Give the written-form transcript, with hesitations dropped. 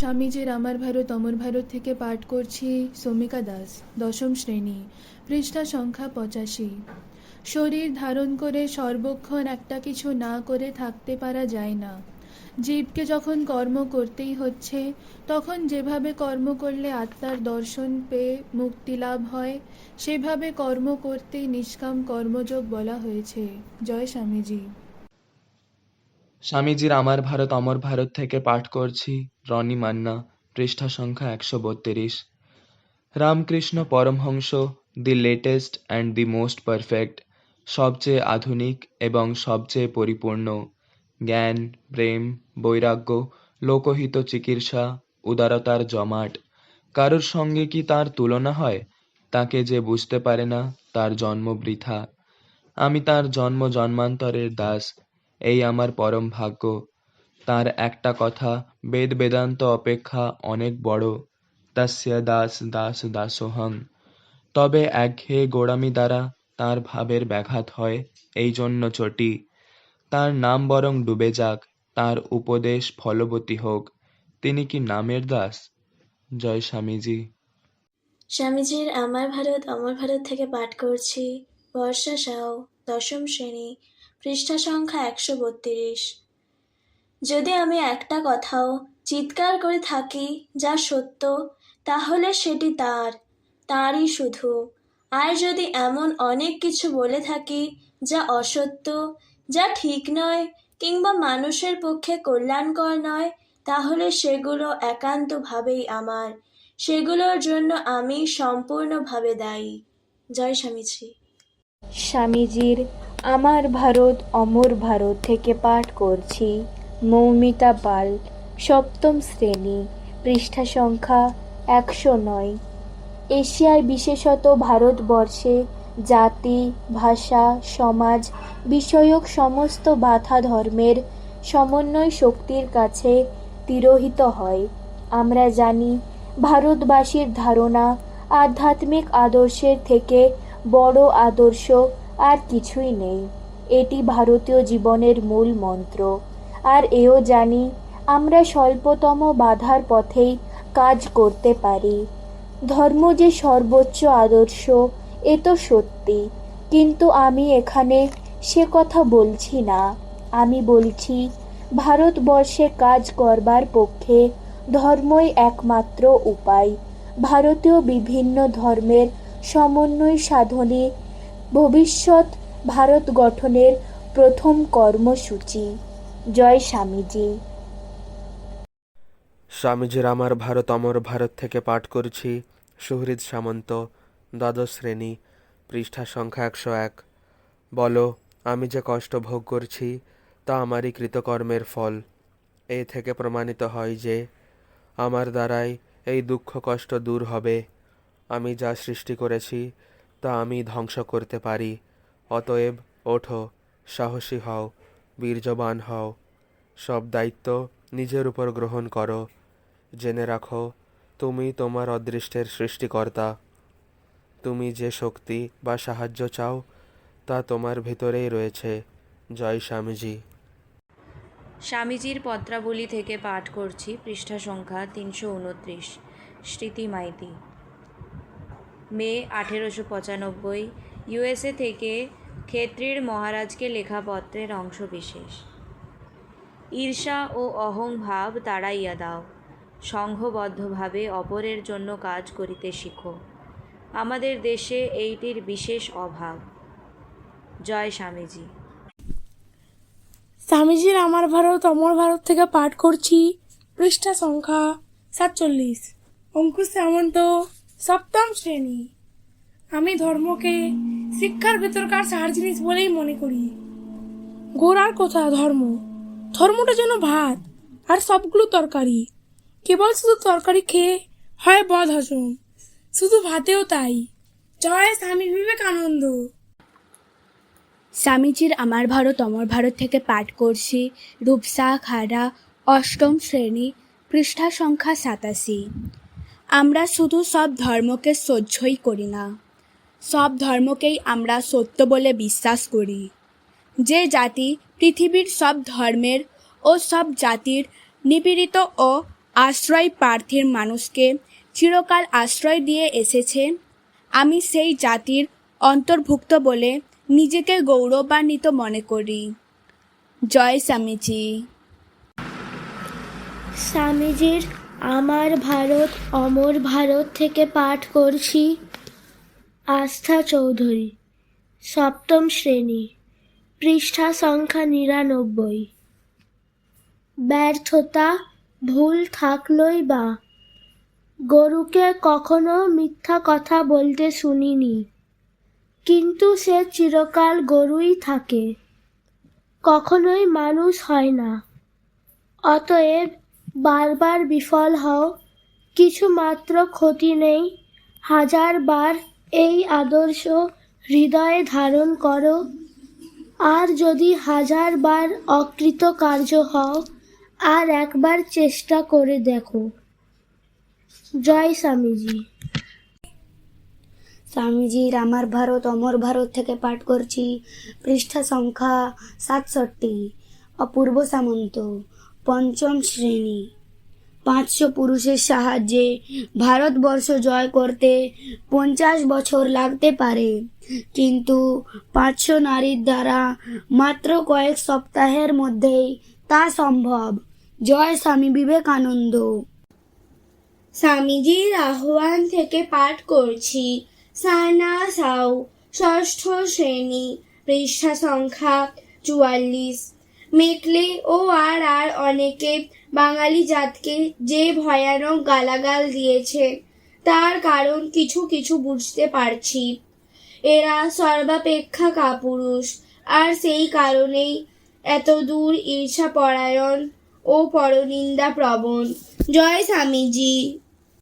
স্বামীজির আমার ভারত অমর ভারত থেকে পাঠ করছি সৌমিকা দাস, দশম শ্রেণী, পৃষ্ঠা সংখ্যা 85। শরীর ধারণ করে সর্বক্ষণ একটা কিছু না করে থাকতে পারা যায় না। জীবকে যখন কর্ম করতেই হচ্ছে, তখন যেভাবে কর্ম করলে আত্মার দর্শন পেয়ে মুক্তি লাভ হয়, সেভাবে কর্ম করতেই নিষ্কাম কর্মযোগ বলা হয়েছে। জয় স্বামীজি। স্বামীজির আমার ভারত অমর ভারত থেকে পাঠ করছি রনি মান্না, পৃষ্ঠা সংখ্যা 132। Ramakrishna Paramahamsa, the latest and the most perfect, সবচেয়ে আধুনিক এবং সবচেয়ে পরিপূর্ণ। জ্ঞান, প্রেম, বৈরাগ্য, লোকহিত চিকিৎসা, উদারতার জমাট। কারোর সঙ্গে কি তার তুলনা হয়? তাকে যে বুঝতে পারে না, তার জন্ম বৃথা। আমি তার জন্ম জন্মান্তরের দাস, এই আমার পরম ভাগ্য। তার একটা কথা বেদ বেদান্ত অপেক্ষা অনেক বড়, তস্য দাস দাস দাসোহং। তবে একঘেয়ে গোড়ামি দ্বারা তার ভাবের ব্যাঘাত হয়, এই জন্য চটি। তার নাম বরং ডুবে যাক, তার উপদেশ ফলবতী হোক। তিনি কি নামের দাস? জয় স্বামীজি। স্বামীজির আমার ভারত অমর ভারত থেকে পাঠ করছি বর্ষা সাউ, দশম শ্রেণী, পৃষ্ঠা সংখ্যা 132। যদি আমি একটা কথাও চিৎকার করে থাকি যা সত্য, তাহলে সেটি তাঁরই শুধু। আর যদি এমন অনেক কিছু বলে থাকি যা অসত্য, যা ঠিক নয়, কিংবা মানুষের পক্ষে কল্যাণকর নয়, তাহলে সেগুলো একান্তভাবেই আমার। সেগুলোর জন্য আমি সম্পূর্ণভাবে দায়ী। জয় স্বামীজি। স্বামীজির আমার ভারত অমর ভারত থেকে পাঠ করছি মৌমিতা পাল, সপ্তম শ্রেণী, পৃষ্ঠা সংখ্যা 109। এশিয়ায় বিশেষত ভারতবর্ষে জাতি, ভাষা, সমাজ বিষয়ক সমস্ত বাধা ধর্মের সমন্বয় শক্তির কাছে তিরোহিত হয়। আমরা জানি ভারতবাসীর ধারণা আধ্যাত্মিক আদর্শের থেকে বড় আদর্শ আর কিছুই নেই। এটি ভারতীয় জীবনের মূল মন্ত্র। আর এও জানি আমরা স্বল্পতম বাধার পথেই কাজ করতে পারি। ধর্ম যে সর্বোচ্চ আদর্শ, এ তো সত্যি, কিন্তু আমি এখানে সে কথা বলছি না। আমি বলছি ভারতবর্ষে কাজ করবার পক্ষে ধর্মই একমাত্র উপায়। ভারতীয় বিভিন্ন ধর্মের সমন্বয় সাধনই ভবিষ্যৎ ভারত গঠনের প্রথম কর্মসূচি। জয় স্বামীজি। স্বামীজির আমার ভারত অমর ভারত থেকে পাঠ করছি সুহৃদ সামন্ত, দ্বাদশ শ্রেণী, পৃষ্ঠা সংখ্যা 101। বলো, আমি যে কষ্ট ভোগ করছি তা আমারই কৃতকর্মের ফল। এ থেকে প্রমাণিত হয় যে আমার দ্বারাই এই দুঃখ কষ্ট দূর হবে। আমি যা সৃষ্টি করেছি তা আমি ধ্বংস করতে পারি। অতএব ওঠো, সাহসী হও, বীর্যবান হও, সব দায়িত্ব নিজের উপর গ্রহণ করো। জেনে রাখো, তুমি তোমার অদৃষ্টের সৃষ্টিকর্তা। তুমি যে শক্তি বা সাহায্য চাও তা তোমার ভেতরেই রয়েছে। জয় স্বামীজি। স্বামীজির পত্রাবলী থেকে পাঠ করছি পৃষ্ঠা সংখ্যা 329। স্মৃতি মাইতি, মে 1895, ইউএসএ থেকে ক্ষেত্রীর মহারাজকে লেখা পত্রের অংশ বিশেষ। ঈর্ষা ও অহংভাব তাড়াইয়া দাও, সংঘবদ্ধভাবে অপরের জন্য কাজ করিতে শিখো। আমাদের দেশে এইটির বিশেষ অভাব। জয় স্বামীজি। স্বামীজির আমার ভারত অমর ভারত থেকে পাঠ করছি পৃষ্ঠা সংখ্যা 47। অঙ্কুশ সামন্ত, সপ্তম শ্রেণী। আমি ধর্মকে শিক্ষার ভেতরকার সার জিনিস বলেই মনে করি। গোড়ার কথা ধর্ম, ধর্মটা যেন ভাত আর সবগুলো তরকারি। কেবল শুধু তরকারি খেয়ে হয় বদ হজম, শুধু ভাতেও তাই। জয় স্বামী বিবেকানন্দ। স্বামীজির আমার ভারত অমর ভারত থেকে পাঠ করছি রূপসা খাড়া, অষ্টম শ্রেণী, পৃষ্ঠা সংখ্যা 87। আমরা শুধু সব ধর্মকে সহ্যই করি না, সব ধর্মকেই আমরা সত্য বলে বিশ্বাস করি। যে জাতি পৃথিবীর সব ধর্মের ও সব জাতির নিপীড়িত ও আশ্রয় প্রার্থীর মানুষকে চিরকাল আশ্রয় দিয়ে এসেছে। আমি সেই জাতির অন্তর্ভুক্ত বলে নিজেকে গৌরবান্বিত মনে করি। জয় স্বামীজি। স্বামীজির আমার ভারত অমর ভারত থেকে পাঠ করছি আস্থা চৌধুরী, সপ্তম শ্রেণী, পৃষ্ঠা সংখ্যা ৯৯। ব্যর্থতা ভুল থাকলই বা, গরুকে কখনো মিথ্যা কথা বলতে শুনিনি, কিন্তু সে চিরকাল গরুই থাকে, কখনোই মানুষ হয় না। অতএব বারবার বিফল হও, কিছু মাত্র ক্ষতি নেই। ১০০০ বার এই আদর্শ হৃদয়ে ধারণ করো, আর যদি ১০০০ বার অকৃতকার্য হও, আর একবার চেষ্টা করে দেখো। জয় স্বামীজি। স্বামীজির আমার ভারত অমর ভারত থেকে পাঠ করছি পৃষ্ঠা সংখ্যা ৬৭। অপূর্ব সামন্ত, পঞ্চম শ্রেণী। ৫০০ পুরুষের সাহায্যে ভারতবর্ষ জয় করতে ৫০ বছর লাগতে পারে, কিন্তু ৫০০ নারীর দ্বারা মাত্র কয়েক সপ্তাহের মধ্যেই তা সম্ভব। জয় স্বামী বিবেকানন্দ। স্বামীজির আহ্বান থেকে পাঠ করছি সানা সাউ, ষষ্ঠ শ্রেণী, পৃষ্ঠা সংখ্যা ৪৪। মেকলে ও আর অনেকে বাঙালি জাতকে যে ভয়ানক গালাগাল দিয়েছে, তার কারণ কিছু কিছু বুঝতে পারছি। এরা সর্বাপেক্ষা কাপুরুষ, আর সেই কারণেই এত দূর ঈর্ষাপরায়ণ ও পরনিন্দা প্রবণ। জয় স্বামীজি।